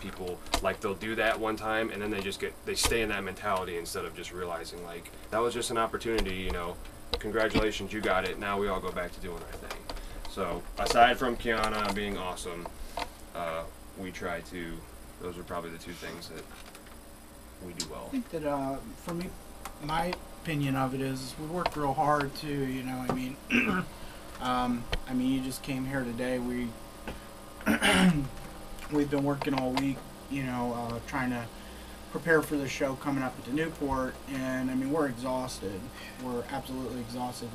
people, like, they'll do that one time and then they stay in that mentality instead of just realizing, like, that was just an opportunity, you know, congratulations, you got it, now we all go back to doing our thing. So aside from Kiana being awesome, we try to, those are probably the two things that we do well. I think that for me, my opinion of it is we work real hard too, you know. I mean, you just came here today. We've been working all week, you know, trying to prepare for the show coming up at the Newport, and I mean, we're exhausted. We're absolutely exhausted.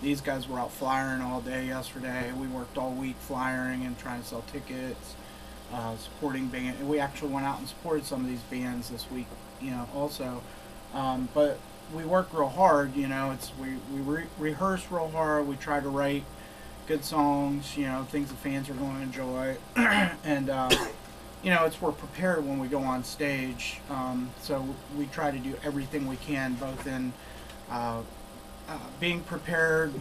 These guys were out flyering all day yesterday. We worked all week flyering and trying to sell tickets, supporting band. And we actually went out and supported some of these bands this week, you know, also. But we work real hard, you know. We rehearse real hard. We try to write good songs, you know, things the fans are going to enjoy, and you know, we're prepared when we go on stage. So we try to do everything we can, both in being prepared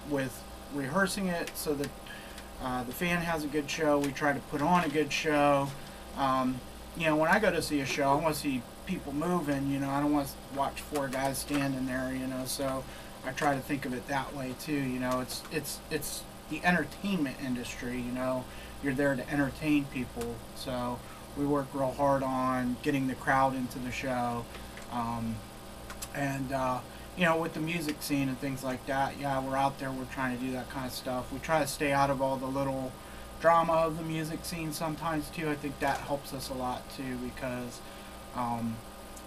with rehearsing it so that the fan has a good show. We try to put on a good show. You know, when I go to see a show, I want to see people moving, you know. I don't want to watch four guys standing there, you know. So I try to think of it that way too, you know. It's the entertainment industry, you know. You're there to entertain people. So we work real hard on getting the crowd into the show. You know, with the music scene and things like that, yeah, we're out there, we're trying to do that kind of stuff. We try to stay out of all the little drama of the music scene sometimes too. I think that helps us a lot too, because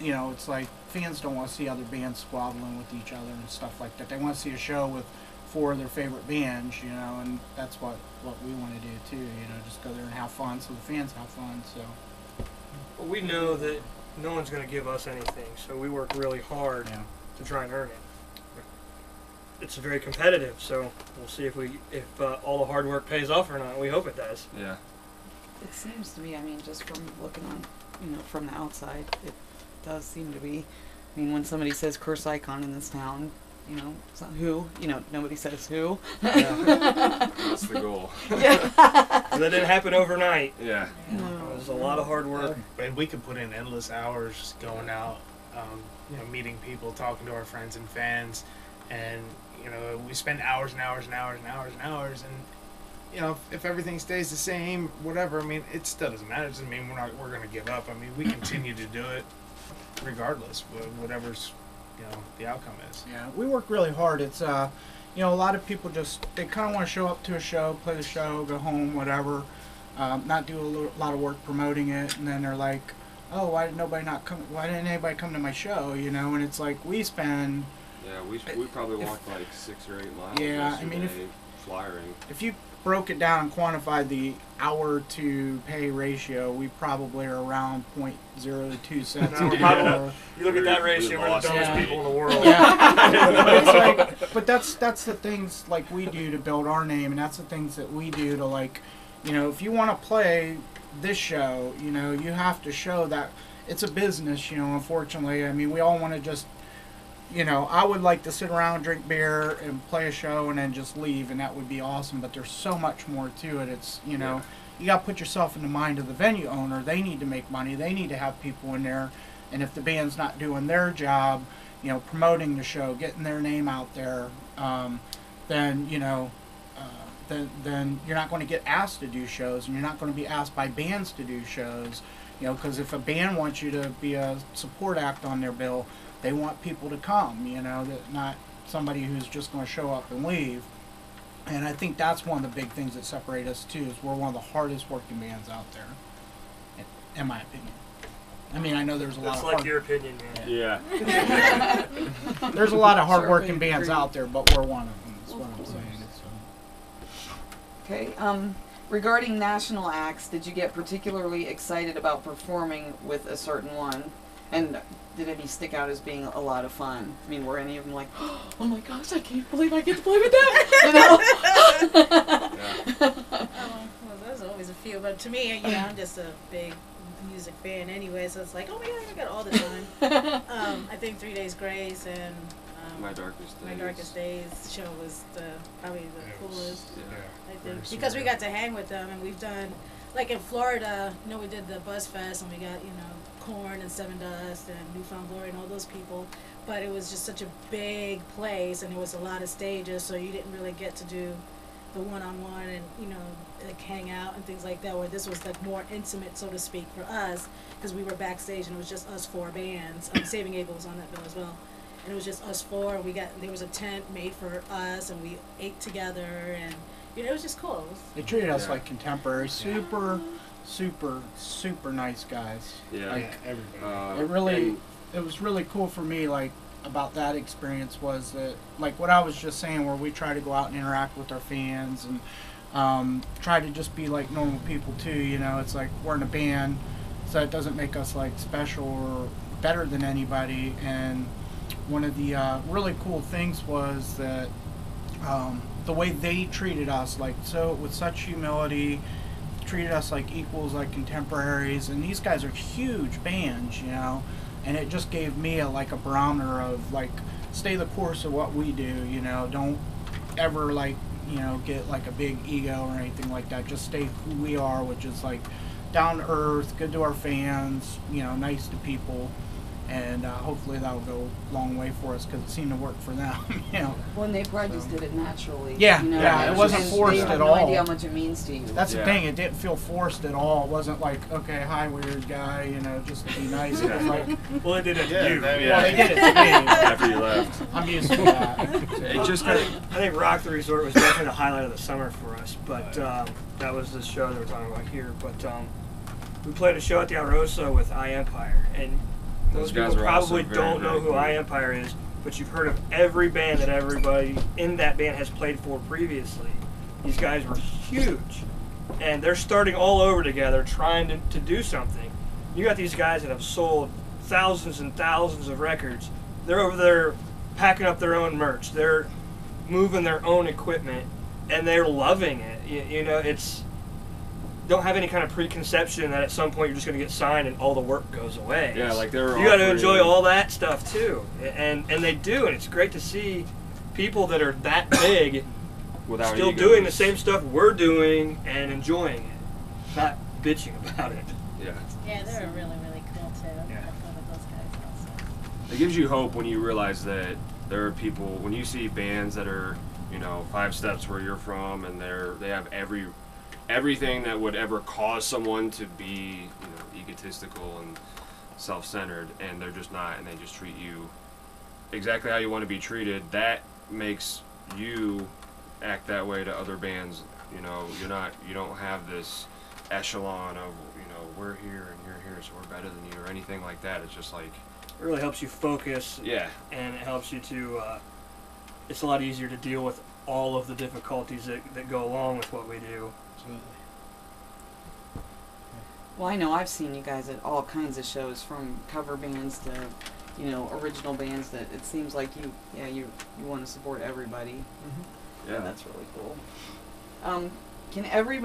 you know, it's like fans don't want to see other bands squabbling with each other and stuff like that. They want to see a show with four of their favorite bands, you know, and that's what we want to do too, you know, just go there and have fun so the fans have fun. So well, we know that no one's going to give us anything, so we work really hard to try and earn it. It's very competitive, so we'll see if all the hard work pays off or not. We hope it does. Yeah. It seems to me, I mean, just from looking on, you know, from the outside, it does seem to be. I mean, when somebody says curse icon in this town, you know, it's not who, you know, nobody says who. Yeah. That's the goal. Yeah. That didn't happen overnight. Yeah. It was a lot of hard work. And we could put in endless hours going out, you know, meeting people, talking to our friends and fans, and you know, we spend hours and hours and hours and hours and hours, and you know, if everything stays the same, whatever, I mean, it still doesn't matter. It doesn't mean we're going to give up. I mean, we continue to do it regardless, whatever's, you know, the outcome is. yeah, we work really hard. It's you know, a lot of people they kind of want to show up to a show, play the show, go home, whatever, not do a lot of work promoting it, and then they're like, oh, why didn't anybody come to my show, you know? And it's like, we spend... Yeah, we probably walked like 6 or 8 miles. Yeah, I mean, flying. If you broke it down and quantified the hour to pay ratio, we probably are around 0.02 cents. No, you look at that ratio, we're the dumbest people in the world. Yeah. But that's the things like we do to build our name, and that's the things that we do to, like, you know, if you want to play this show, you know, you have to show that it's a business, you know, unfortunately. I mean, we all want to just, you know, I would like to sit around, drink beer, and play a show and then just leave, and that would be awesome, but there's so much more to it. It's, you know, you got to put yourself in the mind of the venue owner. They need to make money. They need to have people in there, and if the band's not doing their job, you know, promoting the show, getting their name out there, then, you know, then you're not going to get asked to do shows, and you're not going to be asked by bands to do shows, you know, because if a band wants you to be a support act on their bill, they want people to come, you know, that not somebody who's just going to show up and leave. And I think that's one of the big things that separate us too, is we're one of the hardest working bands out there, in my opinion. I mean, I know there's a lot of That's like your opinion, man. Yeah. There's a lot of hard working bands out there, but we're one of them, is what I'm saying. So. Okay, regarding national acts, did you get particularly excited about performing with a certain one? And did any stick out as being a lot of fun? I mean, were any of them like, oh my gosh, I can't believe I get to play with them? You know? Well, there's always a few, but to me, you know, I'm just a big music fan anyway, so it's like, oh my god, I got all the time. I think 3 Days Grace and My Darkest Days. My Darkest Days show was probably the coolest. Yeah. I think, because we got to hang with them, and we've done like in Florida, you know, we did the Buzz Fest and we got, you know, Korn and Seven Dust and Newfound Glory and all those people, but it was just such a big place and there was a lot of stages, so you didn't really get to do the one-on-one and, you know, like hang out and things like that, where this was like more intimate, so to speak, for us, because we were backstage and it was just us 4 bands. Saving Abel was on that bill as well, and it was just us 4, and there was a tent made for us and we ate together, and you know, it was just cool. They treated us like contemporaries. Super nice guys. Yeah. Like, everybody. It was really cool for me, like, about that experience was that, like what I was just saying, where we try to go out and interact with our fans and try to just be like normal people too, you know. It's like we're in a band, so it doesn't make us like special or better than anybody. And one of the really cool things was that the way they treated us, like, so with such humility, treated us like equals, like contemporaries, and these guys are huge bands, you know. And it just gave me a barometer of like, stay the course of what we do, you know. Don't ever like, you know, get like a big ego or anything like that. Just stay who we are, which is like down to earth, good to our fans, you know, nice to people. And hopefully that'll go a long way for us, because it seemed to work for them, you know. Well, and they probably just did it naturally. Yeah, you know, yeah, it wasn't forced they at have no all. idea how much it means to you. That's the thing, it didn't feel forced at all. It wasn't like, okay, hi, weird guy, you know, just to be nice. It was like, Well, they did it to you. well, they did it to me. After you left. I'm used to that. It just kind of. I think Rock the Resort was definitely the highlight of the summer for us, but that was the show that we're talking about here. But we played a show at the Alrosa with iEmpire, and Those most guys people are also probably very, don't know very who cool. iEmpire is, but you've heard of every band that everybody in that band has played for previously. These guys were huge, and they're starting all over together trying to do something. You got these guys that have sold thousands and thousands of records. They're over there packing up their own merch. They're moving their own equipment, and they're loving it. You know, it's don't have any kind of preconception that at some point you're just going to get signed and all the work goes away. Yeah, like they're. You got to enjoy all that stuff too, and they do, and it's great to see people that are that big Without still egos. doing the same stuff we're doing and enjoying it, not bitching about it. Yeah. Yeah, they were really, really cool too. Yeah. I feel like those guys also. It gives you hope when you realize that there are people, when you see bands that are, you know, 5 steps where you're from, and they have everything that would ever cause someone to be, you know, egotistical and self-centered, and they're just not, and they just treat you exactly how you want to be treated. That makes you act that way to other bands. You know, you don't have this echelon of, you know, we're here and you're here, so we're better than you, or anything like that. It's just like, It really helps you focus, yeah, and it helps you to. It's a lot easier to deal with all of the difficulties that go along with what we do. Absolutely. Well, I know I've seen you guys at all kinds of shows, from cover bands to, you know, original bands. That it seems like you want to support everybody. yeah. That's really cool. Can everybody